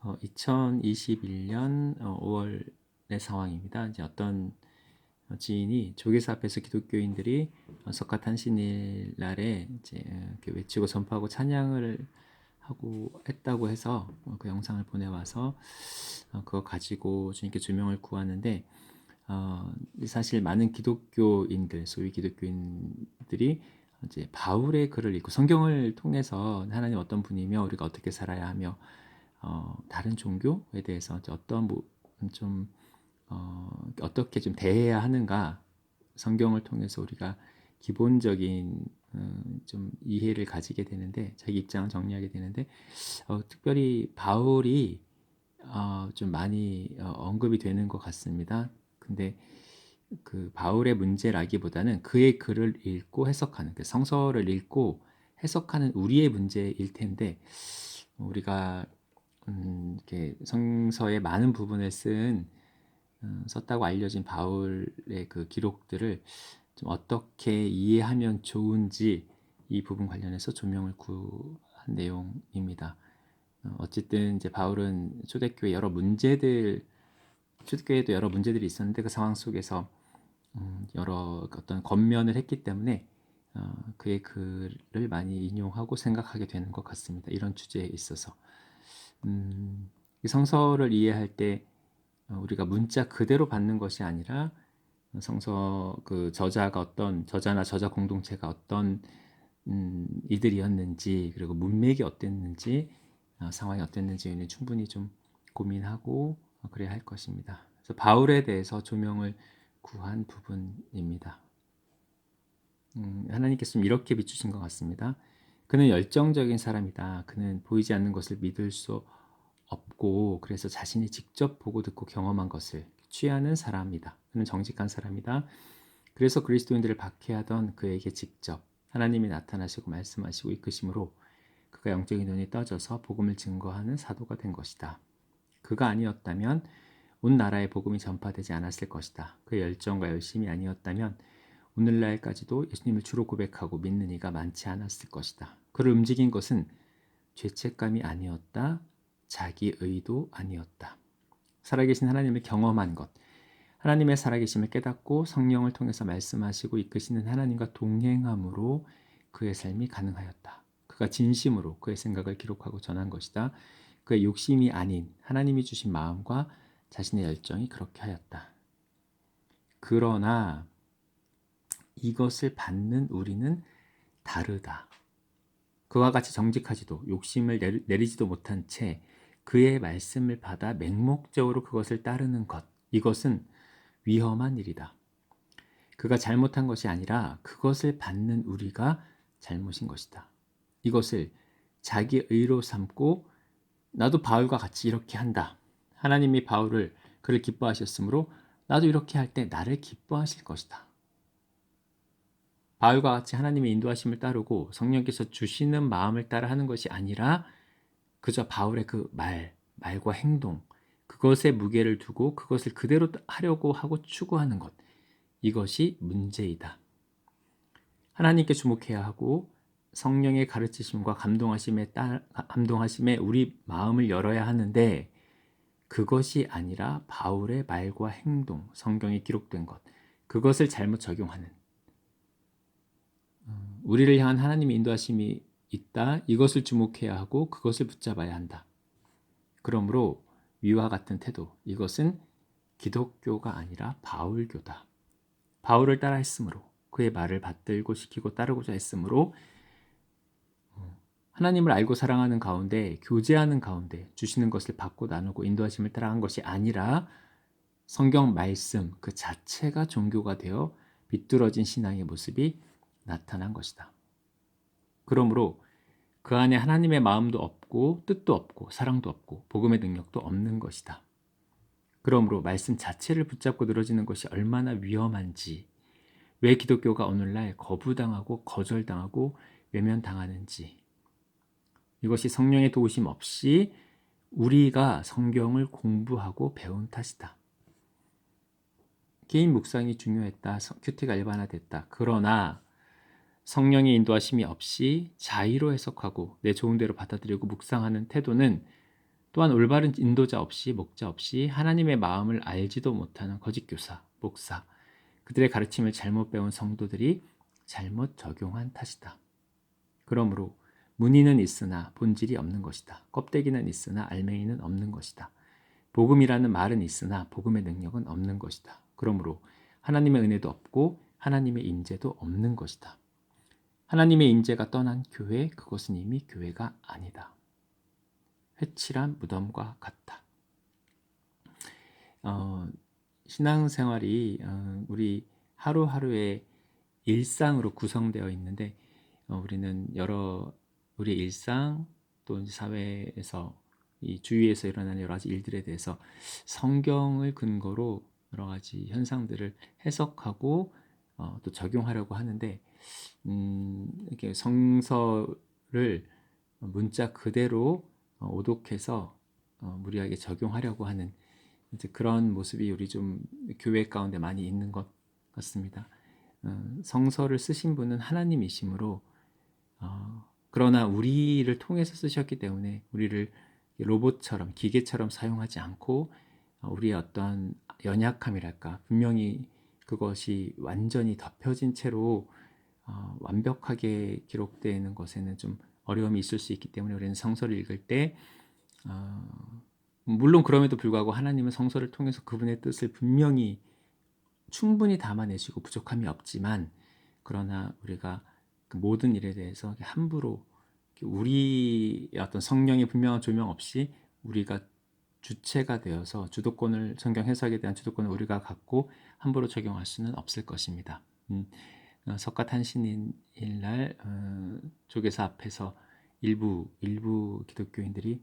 2021년 5월의 상황입니다. 이제 어떤 지인이 조계사 앞에서 기독교인들이 석가탄신일 날에 이제 이렇게 외치고 선포하고 찬양을 하고 했다고 해서 그 영상을 보내와서 그거 가지고 주님께 조명을 구하는데, 사실 많은 기독교인들, 소위 기독교인들이 이제 바울의 글을 읽고 성경을 통해서 하나님 어떤 분이며 우리가 어떻게 살아야 하며 다른 종교에 대해서 어떤 좀 어떻게 좀 대해야 하는가, 성경을 통해서 우리가 기본적인 좀 이해를 가지게 되는데, 자기 입장을 정리하게 되는데, 특별히 바울이 좀 많이 언급이 되는 것 같습니다. 근데 그 바울의 문제라기보다는 그의 글을 읽고 해석하는, 그 성서를 읽고 해석하는 우리의 문제일 텐데, 우리가 이렇게 성서의 많은 부분을 썼다고 알려진 바울의 그 기록들을 좀 어떻게 이해하면 좋은지, 이 부분 관련해서 조명을 구한 내용입니다. 어쨌든 이제 바울은 초대교회에도 여러 문제들이 있었는데, 그 상황 속에서 여러 어떤 권면을 했기 때문에 그의 글을 많이 인용하고 생각하게 되는 것 같습니다. 이런 주제에 있어서 이 성서를 이해할 때 우리가 문자 그대로 받는 것이 아니라, 성서 그 저자나 저자 공동체가 어떤 이들이었는지, 그리고 문맥이 어땠는지, 상황이 어땠는지는 충분히 좀 고민하고 그래야 할 것입니다. 그래서 바울에 대해서 조명을 구한 부분입니다. 하나님께서 좀 이렇게 비추신 것 같습니다. 그는 열정적인 사람이다. 그는 보이지 않는 것을 믿을 수 없고, 그래서 자신이 직접 보고 듣고 경험한 것을 취하는 사람이다. 그는 정직한 사람이다. 그래서 그리스도인들을 박해하던 그에게 직접 하나님이 나타나시고 말씀하시고 이끄심으로 그가 영적인 눈이 떠져서 복음을 증거하는 사도가 된 것이다. 그가 아니었다면 온 나라에 복음이 전파되지 않았을 것이다. 그의 열정과 열심이 아니었다면 오늘날까지도 예수님을 주로 고백하고 믿는 이가 많지 않았을 것이다. 그를 움직인 것은 죄책감이 아니었다. 자기 의도 아니었다. 살아계신 하나님을 경험한 것, 하나님의 살아계심을 깨닫고 성령을 통해서 말씀하시고 이끄시는 하나님과 동행함으로 그의 삶이 가능하였다. 그가 진심으로 그의 생각을 기록하고 전한 것이다. 그의 욕심이 아닌 하나님이 주신 마음과 자신의 열정이 그렇게 하였다. 그러나 이것을 받는 우리는 다르다. 그와 같이 정직하지도 욕심을 내리지도 못한 채 그의 말씀을 받아 맹목적으로 그것을 따르는 것, 이것은 위험한 일이다. 그가 잘못한 것이 아니라 그것을 받는 우리가 잘못인 것이다. 이것을 자기 의로 삼고 나도 바울과 같이 이렇게 한다. 하나님이 그를 기뻐하셨으므로 나도 이렇게 할 때 나를 기뻐하실 것이다. 바울과 같이 하나님의 인도하심을 따르고 성령께서 주시는 마음을 따라 하는 것이 아니라 그저 바울의 그 말과 행동, 그것에 무게를 두고 그것을 그대로 하려고 하고 추구하는 것, 이것이 문제이다. 하나님께 주목해야 하고 성령의 가르치심과 감동하심에 우리 마음을 열어야 하는데, 그것이 아니라 바울의 말과 행동, 성경에 기록된 것, 그것을 잘못 적용하는, 우리를 향한 하나님의 인도하심이 있다. 이것을 주목해야 하고 그것을 붙잡아야 한다. 그러므로 위와 같은 태도, 이것은 기독교가 아니라 바울교다. 바울을 따라 했으므로, 그의 말을 받들고 지키고 따르고자 했으므로, 하나님을 알고 사랑하는 가운데, 교제하는 가운데 주시는 것을 받고 나누고 인도하심을 따라한 것이 아니라 성경 말씀 그 자체가 종교가 되어 비뚤어진 신앙의 모습이 나타난 것이다. 그러므로 그 안에 하나님의 마음도 없고 뜻도 없고 사랑도 없고 복음의 능력도 없는 것이다. 그러므로 말씀 자체를 붙잡고 늘어지는 것이 얼마나 위험한지, 왜 기독교가 오늘날 거부당하고 거절당하고 외면당하는지, 이것이 성령의 도우심 없이 우리가 성경을 공부하고 배운 탓이다. 개인 묵상이 중요했다. 큐티가 일반화됐다. 그러나 성령의 인도하심이 없이 자의로 해석하고 내 좋은 대로 받아들이고 묵상하는 태도는 또한 올바른 인도자 없이 목자 없이 하나님의 마음을 알지도 못하는 거짓 교사, 목사, 그들의 가르침을 잘못 배운 성도들이 잘못 적용한 탓이다. 그러므로 무늬는 있으나 본질이 없는 것이다. 껍데기는 있으나 알맹이는 없는 것이다. 복음이라는 말은 있으나 복음의 능력은 없는 것이다. 그러므로 하나님의 은혜도 없고 하나님의 인재도 없는 것이다. 하나님의 인재가 떠난 교회, 그것은 이미 교회가 아니다. 회칠한 무덤과 같다. 신앙생활이 우리 하루하루의 일상으로 구성되어 있는데 우리는 우리의 일상 또 사회에서 이 주위에서 일어나는 여러 가지 일들에 대해서 성경을 근거로 여러 가지 현상들을 해석하고 또 적용하려고 하는데 이렇게 성서를 문자 그대로 오독해서 무리하게 적용하려고 하는 이제 그런 모습이 우리 좀 교회 가운데 많이 있는 것 같습니다. 성서를 쓰신 분은 하나님이시므로 그러나 우리를 통해서 쓰셨기 때문에 우리를 로봇처럼 기계처럼 사용하지 않고 우리의 어떤 연약함이랄까 분명히 그것이 완전히 덮여진 채로 완벽하게 기록되는 것에는 좀 어려움이 있을 수 있기 때문에 우리는 성서를 읽을 때 물론 그럼에도 불구하고 하나님은 성서를 통해서 그분의 뜻을 분명히 충분히 담아내시고 부족함이 없지만 그러나 우리가 그 모든 일에 대해서 함부로 우리의 어떤 성령의 분명한 조명 없이 우리가 주체가 되어서 주도권을 성경 해석에 대한 주도권을 우리가 갖고 함부로 적용할 수는 없을 것입니다. 석가탄신일 조계사 앞에서 일부 기독교인들이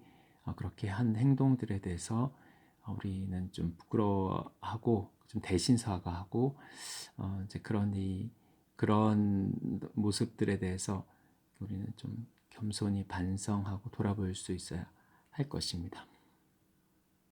그렇게 한 행동들에 대해서 우리는 좀 부끄러워하고 좀 대신 사과하고 이제 그런 모습들에 대해서 우리는 좀 겸손히 반성하고 돌아볼 수 있어야 할 것입니다.